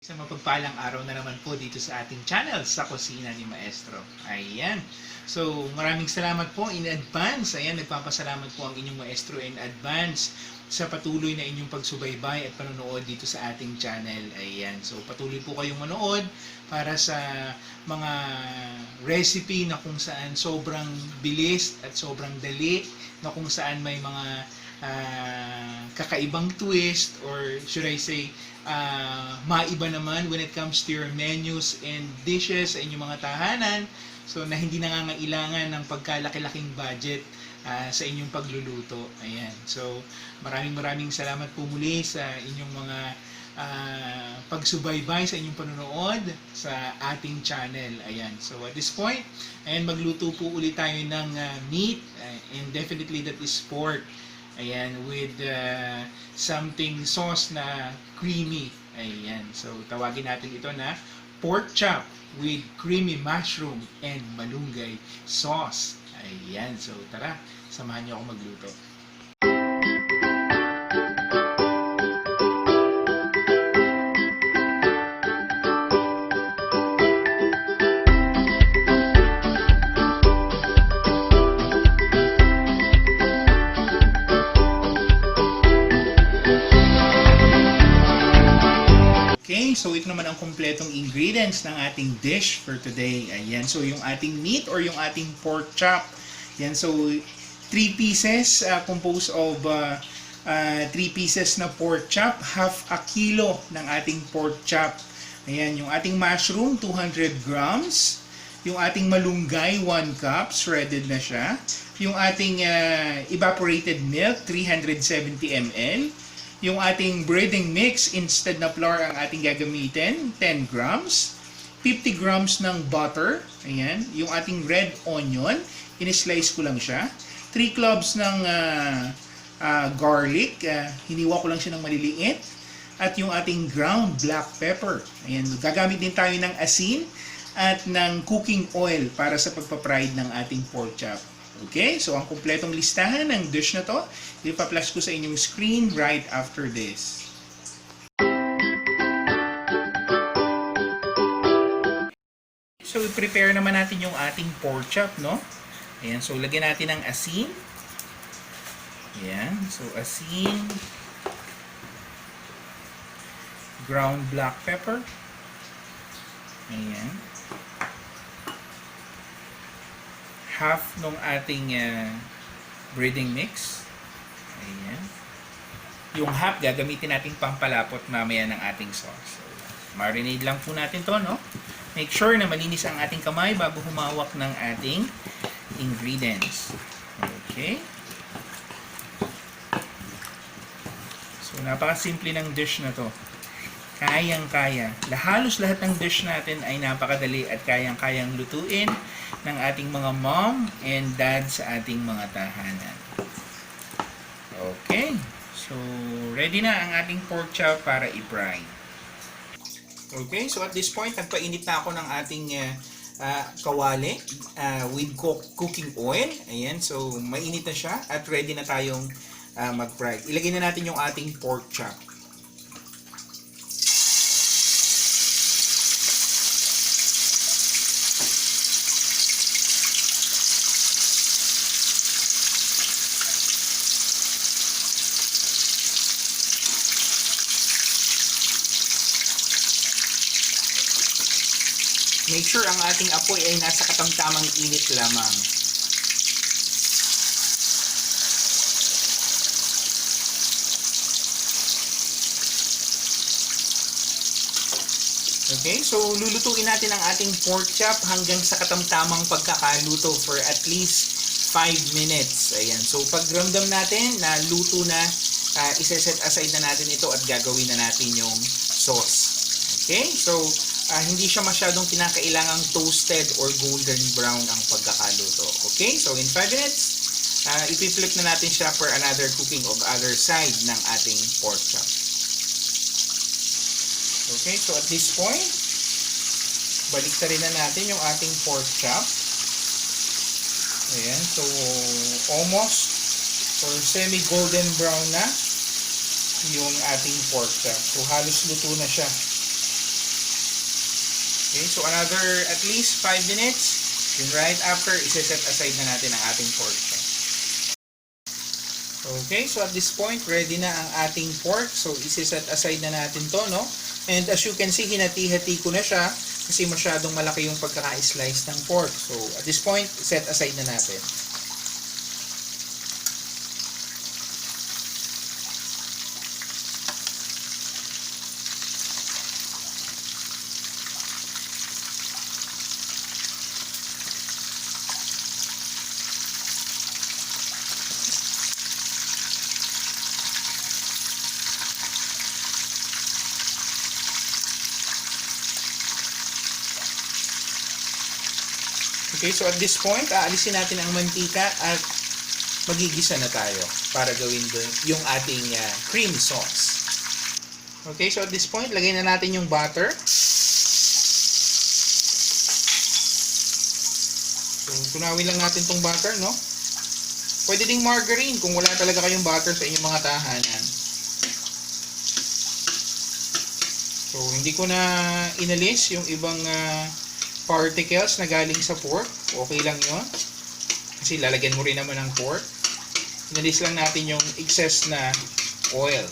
Isang mapagpalang araw na naman po dito sa ating channel sa Kusina ni Maestro. Ayan. So, maraming salamat po in advance. Ayan, nagpapasalamat po ang inyong Maestro in advance sa patuloy na inyong pagsubaybay at panonood dito sa ating channel. Ayan. So, patuloy po kayong manood para sa mga recipe na kung saan sobrang bilis at sobrang dali, na kung saan may mga kakaibang twist, or should I say maiba naman when it comes to your menus and dishes sa inyong mga tahanan, so na hindi nangangailangan ng pagkalaki-laking budget sa inyong pagluluto. Ayan. So maraming salamat po muli sa inyong mga pagsubaybay sa inyong panonood sa ating channel. Ayan. So at this point, ayan, magluto po ulit tayo ng meat, and definitely that is pork. Ayan, with something sauce na creamy. Ayan, so tawagin natin ito na pork chop with creamy mushroom and malunggay sauce. Ayan, so tara, samahan niyo ako magluto. Okay, so ito naman ang kumpletong ingredients ng ating dish for today. Ayan, so yung ating meat or yung ating pork chop. Ayan, so 3 pieces composed of 3 pieces na pork chop, half a kilo ng ating pork chop. Ayan, yung ating mushroom, 200 grams. Yung ating malunggay, 1 cup, shredded na siya. Yung ating evaporated milk, 370 ml. Yung ating breading mix, instead na flour ang ating gagamitin, 10 grams. 50 grams ng butter. Ayan. Yung ating red onion, in-slice ko lang siya. 3 cloves ng garlic, hiniwa ko lang siya ng maliliit. At yung ating ground black pepper. Ayan. Gagamit din tayo ng asin at ng cooking oil para sa pagpapride ng ating pork chop. Okay, so ang kumpletong listahan ng dish na to, ipa-flash ko sa inyong screen right after this. So, i-prepare naman natin yung ating pork chop, no? Ayan, so lagyan natin ng asin. Ayan, so asin, ground black pepper. Ayan. Half nung ating breading mix. Ayan. Yung half, gagamitin nating pampalapot mamaya ng ating sauce. So, marinade lang po natin to, no? Make sure na malinis ang ating kamay bago humawak ng ating ingredients. Okay. So, napakasimple ng dish na to. Kayang-kaya. Halos lahat ng dish natin ay napakadali at kayang-kayang lutuin ng ating mga mom and dad sa ating mga tahanan. Okay. So, ready na ang ating pork chop para i-fry. Okay. So, at this point, nagpainit na ako ng ating kawali with cooking oil. Ayan. So, mainit na siya at ready na tayong mag-fry. Ilagay na natin yung ating pork chop. Make sure ang ating apoy ay nasa katamtamang init lamang. Okay, so lulutuin natin ang ating pork chop hanggang sa katamtamang pagkakaluto for at least 5 minutes. Ayan, so pag ramdam natin na luto na, isa-set aside na natin ito at gagawin na natin yung sauce. Okay, so hindi siya masyadong kinakailangang toasted or golden brown ang pagkakaluto. Okay? So, in 5 minutes, ipi-flip na natin siya for another cooking of other side ng ating pork chop. Okay? So, at this point, baliktarin na natin yung ating pork chop. Ayan. So, almost or semi-golden brown na yung ating pork chop. So, halos luto na siya. Okay, so another at least 5 minutes. Then right after, iseset aside na natin ang ating pork chop. Okay, so at this point, ready na ang ating pork. So, iseset aside na natin to, no? And as you can see, hinati-hati ko na siya kasi masyadong malaki yung pagkaka-slice ng pork. So, at this point, set aside na natin. Okay, so at this point, aalisin natin ang mantika at magigisa na tayo para gawin doon yung ating cream sauce. Okay, so at this point, lagay na natin yung butter. So, tunawin lang natin tong butter, no? Pwede ding margarine kung wala talaga kayong butter sa inyong mga tahanan. So, hindi ko na inalis yung ibang particles na galing sa pork. Okay lang yun. Kasi lalagyan mo rin naman ng pork. Inalis lang natin yung excess na oil.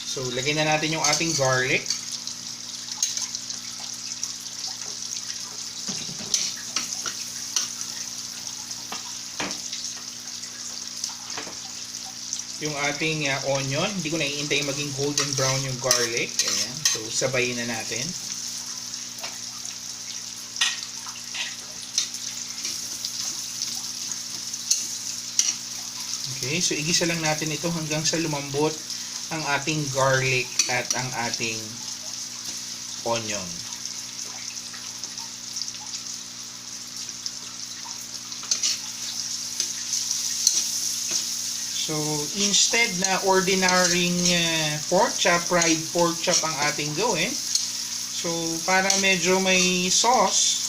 So, lagyan na natin yung ating garlic. Yung ating onion, hindi ko naiintay maging golden brown yung garlic. Ayan. So, sabayin na natin. Okay, so igisa lang natin ito hanggang sa lumambot ang ating garlic at ang ating onion. So, instead na ordinaryong pork chop, fried pork chop ang ating gawin. So, para medyo may sauce,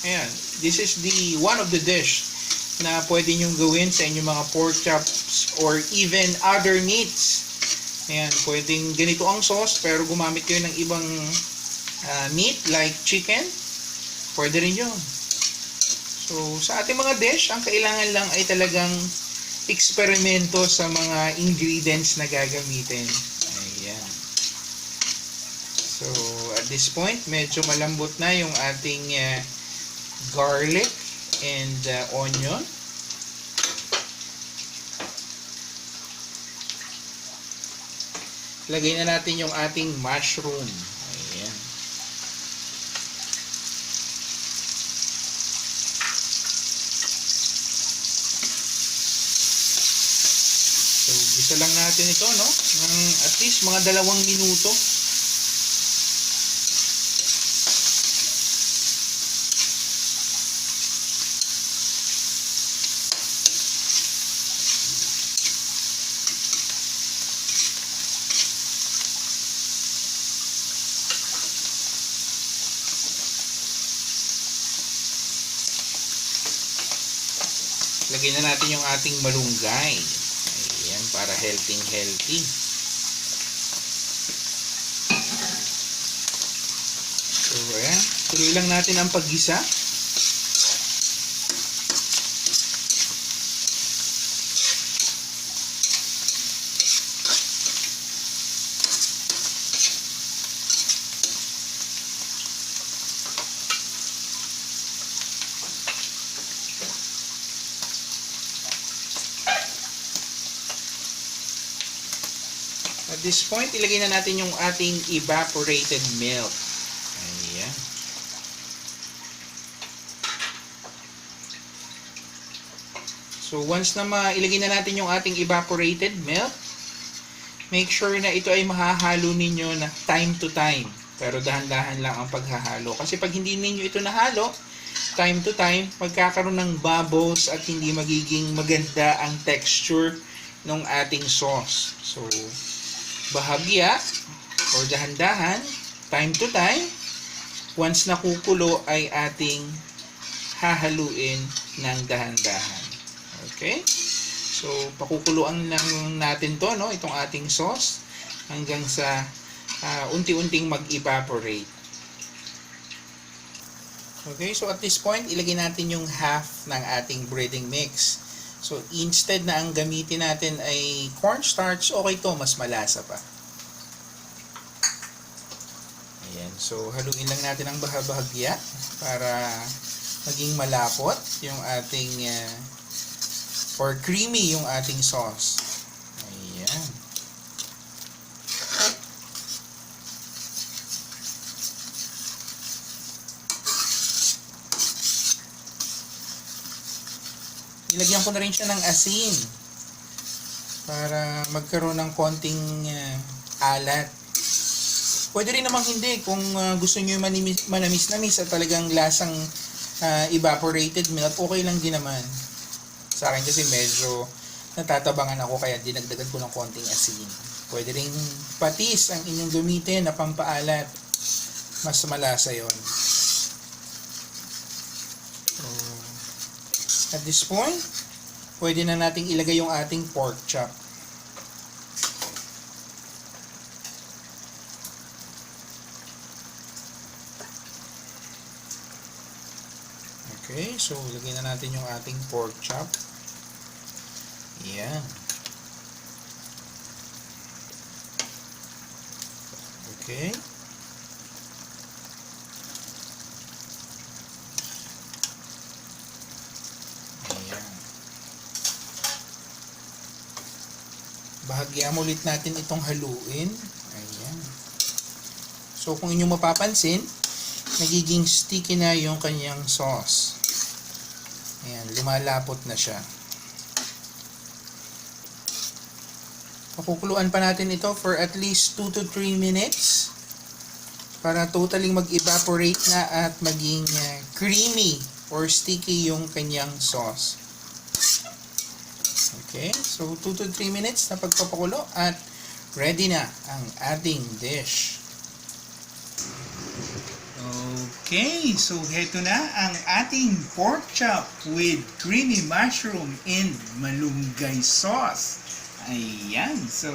ayan, this is the one of the dish na pwede nyong gawin sa inyong mga pork chops or even other meats. Ayan, pwedeng ganito ang sauce pero gumamit kayo ng ibang meat like chicken. Pwede rin yun. So, sa ating mga dish, ang kailangan lang ay talagang eksperimento sa mga ingredients na gagamitin. Ayan. So, at this point, medyo malambot na yung ating garlic and onion. Lagay na natin yung ating mushroom. Ayan. So, gisa lang natin ito, no? At least mga 2 minuto. Lagyan na natin yung ating malunggay. Ayan, para healthy. So, ayan. Tuloy lang natin ang paggisa. At this point, ilagay na natin yung ating evaporated milk. Ayan. So, once na ilagay na natin yung ating evaporated milk, make sure na ito ay mahahalo ninyo na time to time. Pero dahan-dahan lang ang paghahalo. Kasi pag hindi ninyo ito nahalo, time to time, magkakaroon ng bubbles at hindi magiging maganda ang texture ng ating sauce. So, bahagya or dahan-dahan, time to time, once nakukulo ay ating hahaluin ng dahan-dahan. Okay? So, pakukuluan lang natin to, no? Itong ating sauce hanggang sa unti-unting mag-evaporate. Okay, so at this point, ilagay natin yung half ng ating breading mix. So instead na ang gamitin natin ay cornstarch, okay to, mas malasa pa. Ayan, so haluin lang natin ang bahagya para maging malapot yung ating or creamy yung ating sauce. Ayan. Ilagyan ko na rin siya ng asin para magkaroon ng konting alat. Pwede rin namang hindi kung gusto nyo yung manamis-namis at talagang lasang evaporated milk, okay lang din naman. Sa akin kasi medyo natatabangan ako kaya dinagdagan ko ng konting asin. Pwede rin patis ang inyong gamitin na pampaalat. Mas malasa yon. At this point, pwede na nating ilagay yung ating pork chop. Okay, so ilagay na natin yung ating pork chop. Ayan. Okay. Bahagyan ulit natin itong haluin. Ayan. So, kung inyong mapapansin, nagiging sticky na yung kanyang sauce. Ayan, lumalapot na siya. Pakukuluan pa natin ito for at least 2 to 3 minutes para totally mag-evaporate na at maging creamy or sticky yung kanyang sauce. Okay, so 2 to 3 minutes na pagpapakulo at ready na ang ating dish. Okay, so heto na ang ating pork chop with creamy mushroom and malunggay sauce. Ayan, so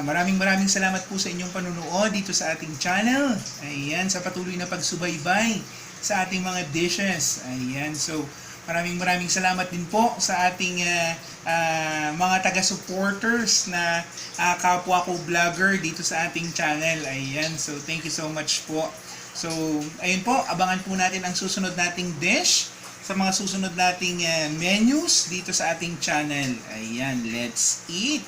maraming salamat po sa inyong panunood dito sa ating channel. Ayan, sa patuloy na pagsubaybay sa ating mga dishes. Ayan, so maraming salamat din po sa ating mga taga-supporters na kapwa ko vlogger dito sa ating channel. Ayan, so thank you so much po. So, ayun po, abangan po natin ang susunod nating dish sa mga susunod nating menus dito sa ating channel. Ayan, let's eat!